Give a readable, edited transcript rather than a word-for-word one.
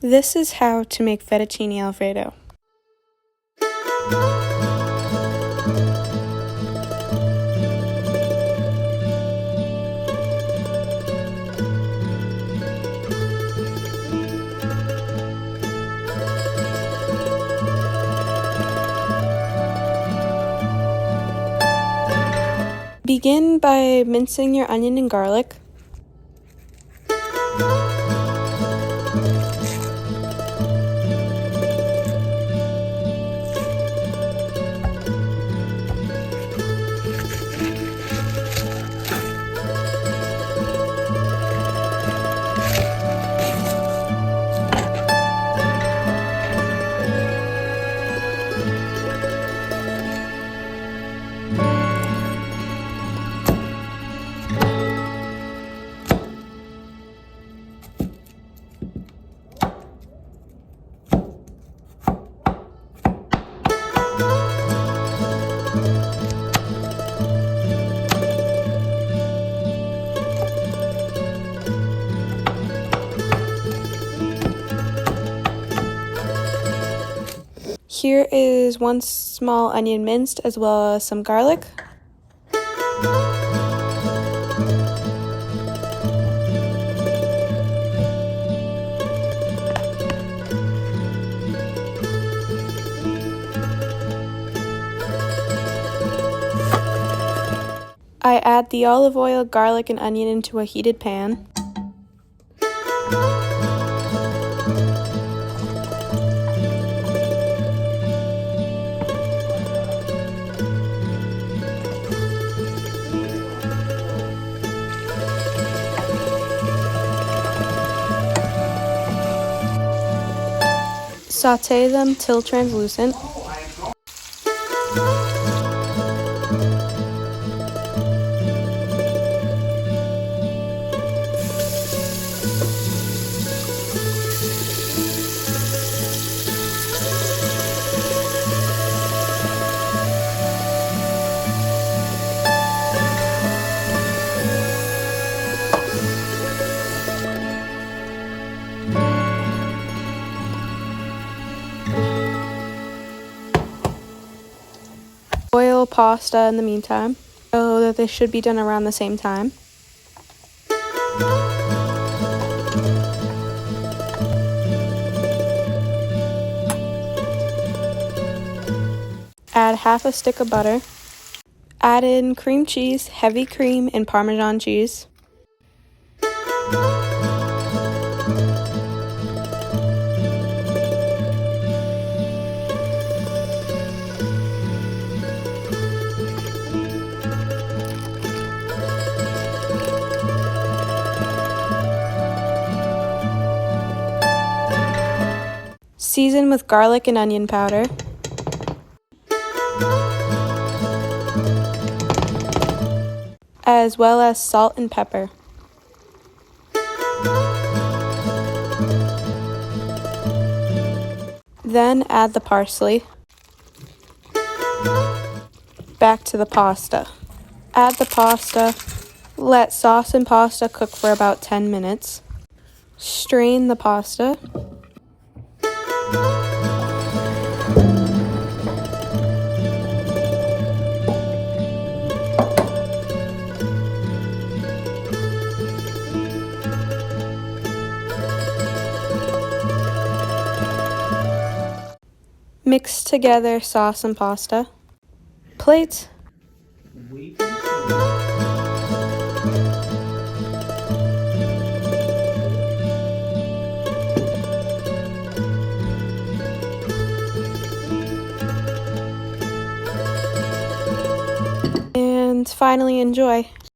This is how to make fettuccine Alfredo. Begin by mincing your onion and garlic. Here is one small onion minced as well as some garlic. I add the olive oil, garlic, and onion into a heated pan. Sauté them till translucent. Boil pasta in the meantime, so that they should be done around the same time. Add half a stick of butter. Add in cream cheese, heavy cream, and Parmesan cheese. Season with garlic and onion powder. As well as salt and pepper. Then add the parsley. Back to the pasta. Add the pasta. Let sauce and pasta cook for about 10 minutes. Strain the pasta. Mix together sauce and pasta. Plate. And finally enjoy.